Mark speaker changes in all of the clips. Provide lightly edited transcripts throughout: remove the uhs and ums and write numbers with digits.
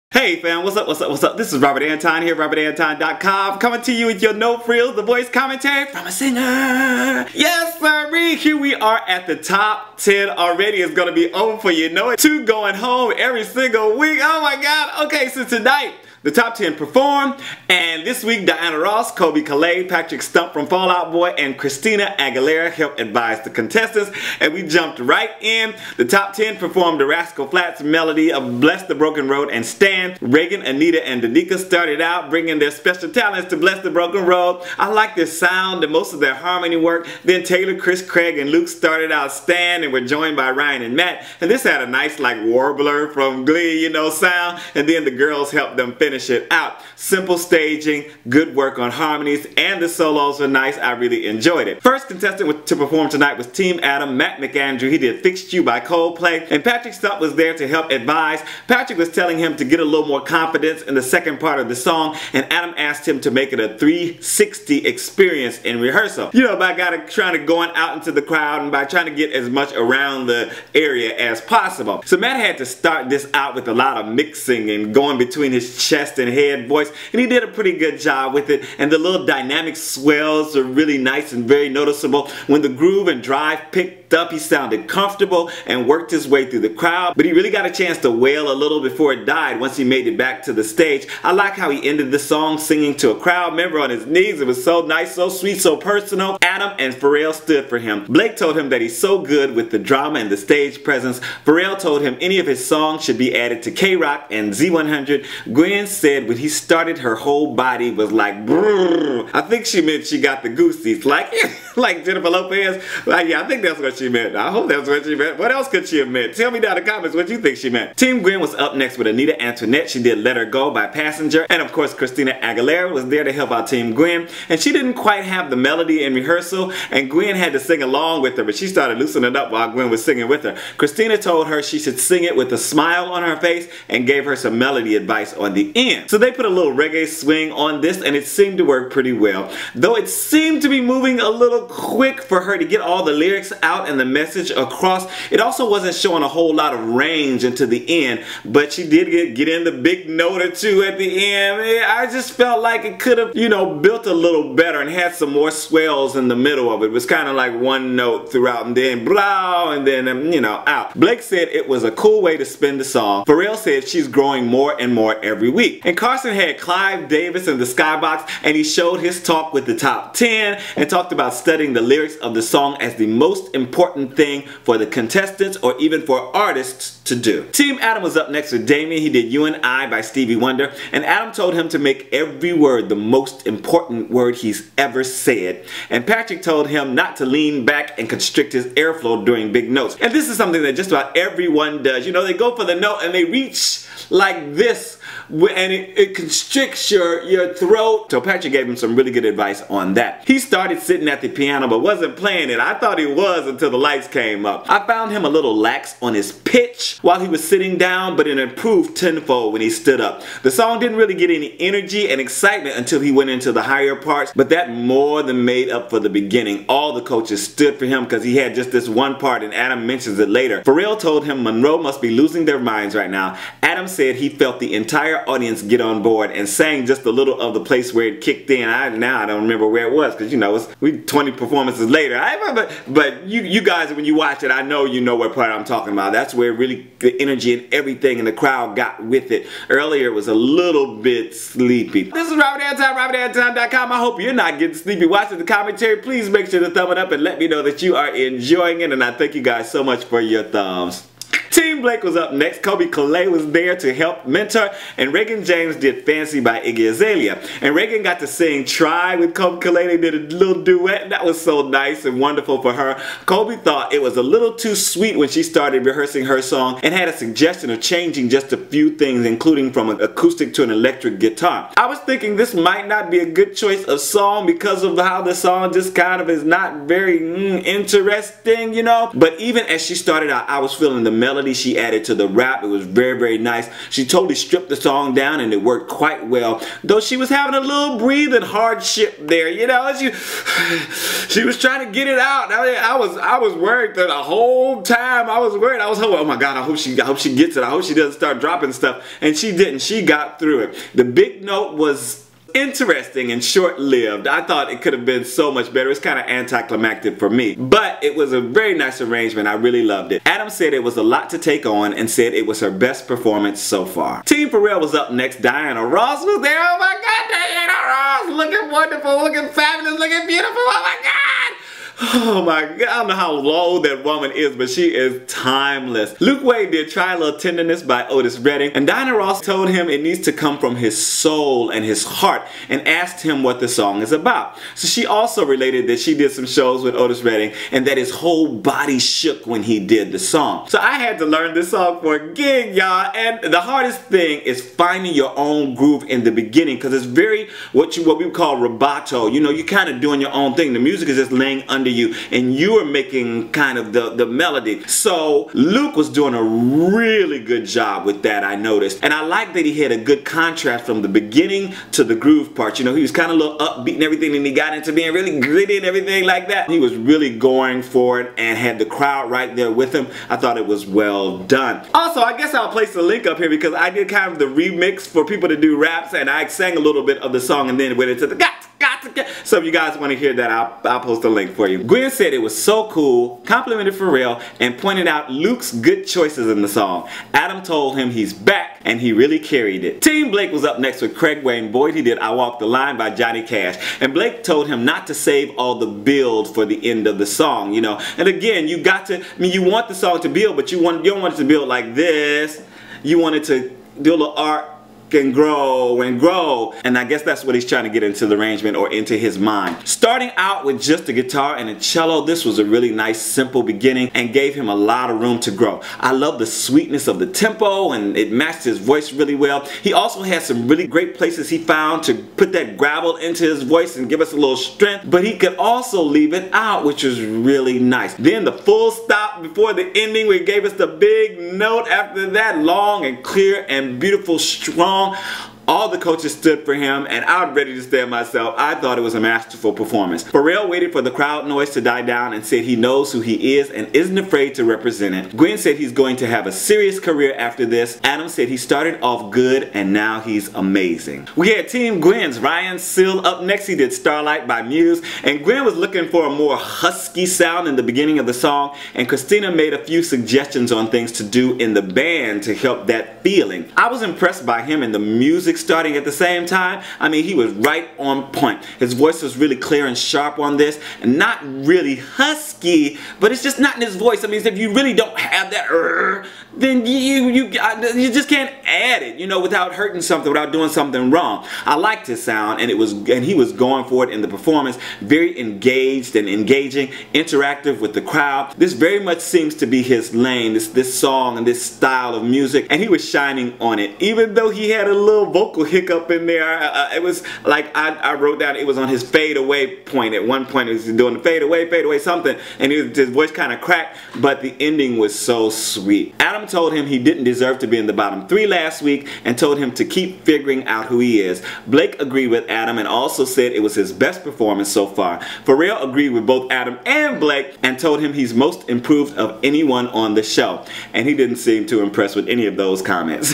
Speaker 1: Hey fam, what's up, what's up, what's up? This is Robert Anton here, robertantonnyc, coming to you with your no frills, the voice commentary from a singer. Yes sir, here we are at the top 10 already. It's gonna be over for you know it. 2 going home every single week. Oh my god. Okay, so tonight the top 10 performed, and this week Diana Ross, Colbie Caillat, Patrick Stump from Fall Out Boy, and Christina Aguilera helped advise the contestants, and we jumped right in. The top 10 performed the Rascal Flatts melody of Bless the Broken Road and Stand. Reagan, Anita, and DaNica started out bringing their special talents to Bless the Broken Road. I like their sound and most of their harmony work. Then Taylor, Chris, Craig, and Luke started out Stand and were joined by Ryan and Matt, and this had a nice like warbler from Glee, you know, sound, and then the girls helped them finish it out. Simple staging, good work on harmonies, and the solos were nice. I really enjoyed it. First contestant to perform tonight was TeamAdam, Matt McAndrew. He did Fixed You by Coldplay, and Patrick Stump was there to help advise. Patrick was telling him to get a little more confidence in the second part of the song, and Adam asked him to make it a 360 experience in rehearsal. You know, by trying to going out into the crowd and by trying to get as much around the area as possible. So Matt had to start this out with a lot of mixing and going between his chest and head voice, and he did a pretty good job with it, and the little dynamic swells are really nice and very noticeable. When the groove and drive picked up, he sounded comfortable and worked his way through the crowd, but he really got a chance to wail a little before it died once he made it back to the stage. I like how he ended the song singing to a crowd member on his knees. It was so nice, so sweet, so personal. Adam and Pharrell stood for him. Blake told him that he's so good with the drama and the stage presence. Pharrell told him any of his songs should be added to K-Rock and Z100. Gwen said when he started, her whole body was like brrr. I think she meant she got the goosies, like like Jennifer Lopez. Like, yeah, I think that's what she meant. I hope that's what she meant. What else could she have meant? Tell me down in the comments what you think she meant. TeamGwen was up next with Anita. Antoinette. She did Let Her Go by Passenger, and of course Christina Aguilera was there to help out TeamGwen, and she didn't quite have the melody in rehearsal, and Gwen had to sing along with her, but she started loosening up while Gwen was singing with her. Christina told her she should sing it with a smile on her face and gave her some melody advice on the end. So they put a little reggae swing on this, and it seemed to work pretty well. Though it seemed to be moving a little quick for her to get all the lyrics out and the message across, it also wasn't showing a whole lot of range into the end, but she did get in the big note or two at the end. I just felt like it could have, you know, built a little better and had some more swells in the middle of it. It was kind of like one note throughout and then blah, and then, you know, out. Blake said it was a cool way to spin the song. Pharrell said she's growing more and more every week. And Carson had Clive Davis in the Skybox, and he showed his talk with the top 10 and talked about studying the lyrics of the song as the most important thing for the contestants or even for artists to do. TeamAdam was up next with Damien. He did You and I by Stevie Wonder, and Adam told him to make every word the most important word he's ever said. And Patrick told him not to lean back and constrict his airflow during big notes. And this is something that just about everyone does. You know, they go for the note and they reach like this, and it constricts your throat. So Patrick gave him some really good advice on that. He started sitting at the piano but wasn't playing it. I thought he was until the lights came up. I found him a little lax on his pitch while he was sitting down, but it improved tenfold when he stood up. The song didn't really get any energy and excitement until he went into the higher parts, but that more than made up for the beginning. All the coaches stood for him because he had just this one part, and Adam mentions it later. Pharrell told him Monroe must be losing their minds right now. Adam said he felt the entire audience get on board and sang just a little of the place where it kicked in. Now I don't remember where it was because, you know, we 20 performances later. I remember, but you guys, when you watch it, I know you know what part I'm talking about. That's where really the energy and everything in the crowd got with it. Earlier it was a little bit sleepy. This is Robert Anton, robertantonnyc. I hope you're not getting sleepy watching the commentary. Please make sure to thumb it up and let me know that you are enjoying it, and I thank you guys so much for your thumbs. TeamBlake was up next. Colbie Caillat was there to help mentor, and Reagan James did Fancy by Iggy Azalea. And Reagan got to sing Try with Colbie Caillat. They did a little duet, and that was so nice and wonderful for her. Colbie thought it was a little too sweet when she started rehearsing her song and had a suggestion of changing just a few things, including from an acoustic to an electric guitar. I was thinking this might not be a good choice of song because of how the song just kind of is not very interesting, you know. But even as she started out, I was feeling the melody she she added to the rap. It was very, very nice. She totally stripped the song down and it worked quite well. Though she was having a little breathing hardship there, you know. She was trying to get it out. I was worried the whole time. I was worried. I was hoping, oh my God, I hope she gets it. I hope she doesn't start dropping stuff. And she didn't. She got through it. The big note was interesting and short-lived. I thought it could have been so much better. It's kind of anticlimactic for me, but it was a very nice arrangement. I really loved it. Adam said it was a lot to take on and said it was her best performance so far. TeamPharrell was up next. Diana Ross was there. Oh my God, Diana Ross, looking wonderful, looking fabulous, looking beautiful. Oh my God. Oh my God, I don't know how old that woman is, but she is timeless. Luke Wade did Try a Little Tenderness by Otis Redding, and Diana Ross told him it needs to come from his soul and his heart and asked him what the song is about. So she also related that she did some shows with Otis Redding and that his whole body shook when he did the song. So I had to learn this song for a gig, y'all, and the hardest thing is finding your own groove in the beginning because it's very what we call rubato. You know, you're kind of doing your own thing. The music is just laying under you and you are making kind of the melody. So Luke was doing a really good job with that, I noticed. And I like that he had a good contrast from the beginning to the groove part. You know, he was kind of a little upbeat and everything, and he got into being really gritty and everything like that. He was really going for it and had the crowd right there with him. I thought it was well done. Also, I guess I'll place the link up here because I did kind of the remix for people to do raps, and I sang a little bit of the song and then went into the got. So if you guys want to hear that, I'll post a link for you. Gwen said it was so cool, complimented Pharrell, and pointed out Luke's good choices in the song. Adam told him he's back, and he really carried it. TeamBlake was up next with Craig Wayne Boyd. He did I Walk the Line by Johnny Cash. And Blake told him not to save all the build for the end of the song, you know. And again, you got to, I mean, you want the song to build, but you don't want it to build like this. You want it to do a little arc and grow and grow, and I guess that's what he's trying to get into the arrangement or into his mind. Starting out with just a guitar and a cello, this was a really nice simple beginning and gave him a lot of room to grow. I love the sweetness of the tempo and it matched his voice really well. He also had some really great places he found to put that gravel into his voice and give us a little strength, but he could also leave it out, which was really nice. Then the full stop before the ending where he gave us the big note after that, long and clear and beautiful, strong. All the coaches stood for him, and I was ready to stand myself. I thought it was a masterful performance. Pharrell waited for the crowd noise to die down and said he knows who he is and isn't afraid to represent it. Gwen said he's going to have a serious career after this. Adam said he started off good and now he's amazing. We had TeamGwen's Ryan Sill up next. He did Starlight by Muse, and Gwen was looking for a more husky sound in the beginning of the song, and Christina made a few suggestions on things to do in the band to help that feeling. I was impressed by him and the music starting at the same time. I mean, he was right on point. His voice was really clear and sharp on this, and not really husky, but it's just not in his voice. I mean, if you really don't have that then you just can't add it, you know, without hurting something, without doing something wrong. I liked his sound, and he was going for it in the performance. Very engaged and engaging, interactive with the crowd. This very much seems to be his lane, this song and this style of music, and he was shining on it. Even though he had a little vocal hiccup in there, it was like I wrote down it was on his fade away point. At one point he was doing the fade away something, and his voice kind of cracked, but the ending was so sweet. Adam told him he didn't deserve to be in the bottom 3 last week and told him to keep figuring out who he is. Blake agreed with Adam and also said it was his best performance so far. Pharrell agreed with both Adam and Blake and told him he's most improved of anyone on the show, and he didn't seem too impressed with any of those comments.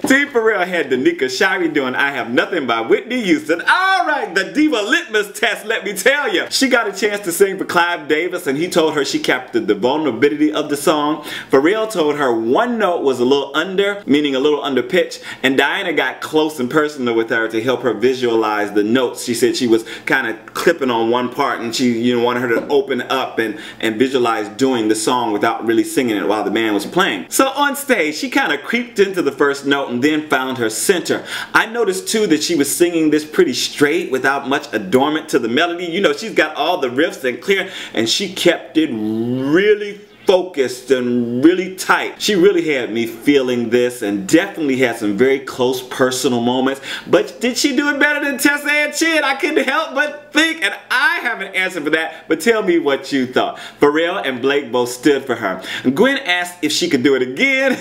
Speaker 1: TeamPharrell had DaNica Shirey doing I Have Nothing by Whitney Houston. Alright, the diva litmus test, let me tell you. She got a chance to sing for Clive Davis, and he told her she captured the vulnerability of the song. Pharrell told her one note was a little under, meaning a little under pitch, and Diana got close and personal with her to help her visualize the notes. She said she was kind of clipping on one part, and she wanted her to open up and visualize doing the song without really singing it while the band was playing. So on stage, she kind of creeped into the first note and then found her center. I noticed too that she was singing this pretty straight without much adornment to the melody. You know, she's got all the riffs and clear, and she kept it really focused and really tight. She really had me feeling this and definitely had some very close personal moments. But did she do it better than Tessa and Chin? I couldn't help but think, and I have an answer for that, but tell me what you thought. Pharrell and Blake both stood for her. Gwen asked if she could do it again.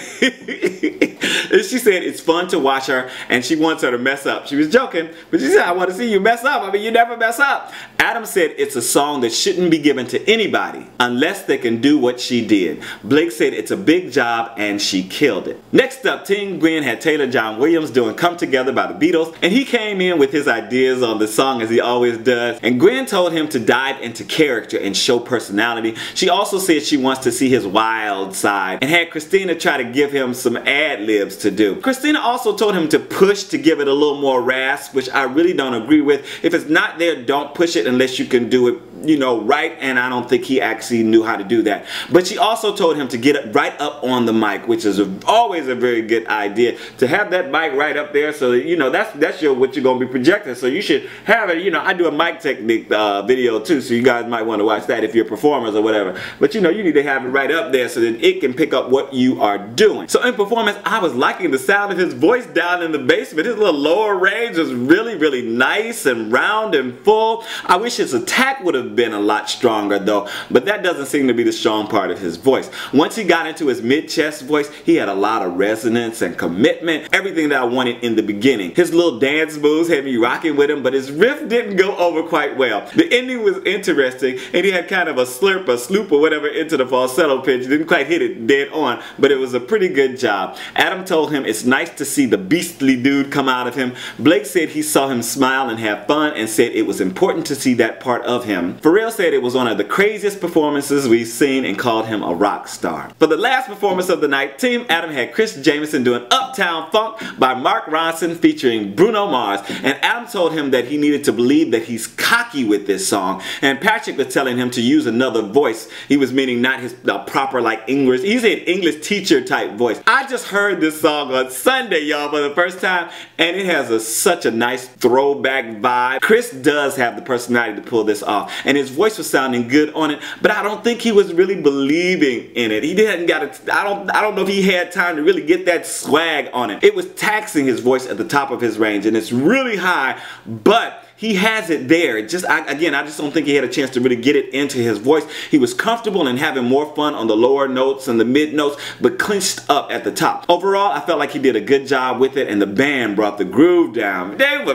Speaker 1: And she said it's fun to watch her and she wants her to mess up. She was joking, but she said, I want to see you mess up. I mean, you never mess up. Adam said it's a song that shouldn't be given to anybody unless they can do what she did. Blake said it's a big job and she killed it. Next up, TeamGwen had Taylor John Williams doing Come Together by the Beatles, and he came in with his ideas on the song as he always does, and Gwen told him to dive into character and show personality. She also said she wants to see his wild side and had Christina try to give him some ad-libs to do. Christina also told him to push to give it a little more rasp, which I really don't agree with. If it's not there, don't push it unless you can do it, you know, right, and I don't think he actually knew how to do that. But she also told him to get it right up on the mic, which is always a very good idea, to have that mic right up there so that, you know, that's what you're going to be projecting. So you should have it, you know, I do a mic technique video too, so you guys might want to watch that if you're performers or whatever. But you know, you need to have it right up there so that it can pick up what you are doing. So in performance, I was liking the sound of his voice down in the basement. His little lower range was really, really nice and round and full. I wish his attack would have been a lot stronger though, but that doesn't seem to be the strong part of his voice. Once he got into his mid-chest voice, he had a lot of resonance and commitment, everything that I wanted in the beginning. His little dance moves had me rocking with him, but his riff didn't go over quite well. The ending was interesting, and he had kind of a slurp, a sloop or whatever into the falsetto pitch. Didn't quite hit it dead on, but it was a pretty good job. Adam told him it's nice to see the beastly dude come out of him. Blake said he saw him smile and have fun and said it was important to see that part of him. Pharrell said it was one of the craziest performances we've seen and called him a rock star. For the last performance of the night, TeamAdam had Chris Jamieson doing Uptown Funk by Mark Ronson featuring Bruno Mars, and Adam told him that he needed to believe that he's cocky with this song, and Patrick was telling him to use another voice. He was meaning not his proper like English, he said English teacher type voice. I just heard this song on Sunday, y'all, for the first time, and it has such a nice throwback vibe. Chris does have the personality to pull this off, and his voice was sounding good on it, but I don't think he was really believing in it. He didn't got it. I don't know if he had time to really get that swag on it. It was taxing his voice at the top of his range, and it's really high, but he has it there. Again, I just don't think he had a chance to really get it into his voice. He was comfortable and having more fun on the lower notes and the mid notes, but clinched up at the top. Overall, I felt like he did a good job with it, and the band brought the groove down. They were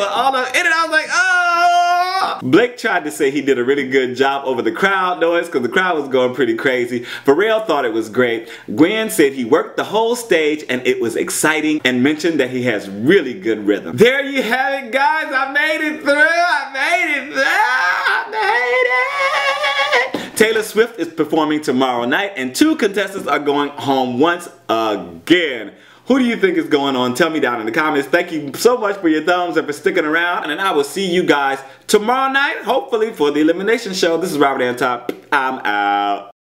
Speaker 1: all up in it. I was like, oh! Blake tried to say he did a really good job over the crowd noise because the crowd was going pretty crazy. Pharrell thought it was great. Gwen said he worked the whole stage and it was exciting, and mentioned that he has really good rhythm. There you have it, guys. I made it through. I made it through. I made it. Taylor Swift is performing tomorrow night, and 2 contestants are going home once again. Who do you think is going on? Tell me down in the comments. Thank you so much for your thumbs and for sticking around, and I will see you guys tomorrow night, hopefully, for the elimination show. This is Robert Anton. I'm out.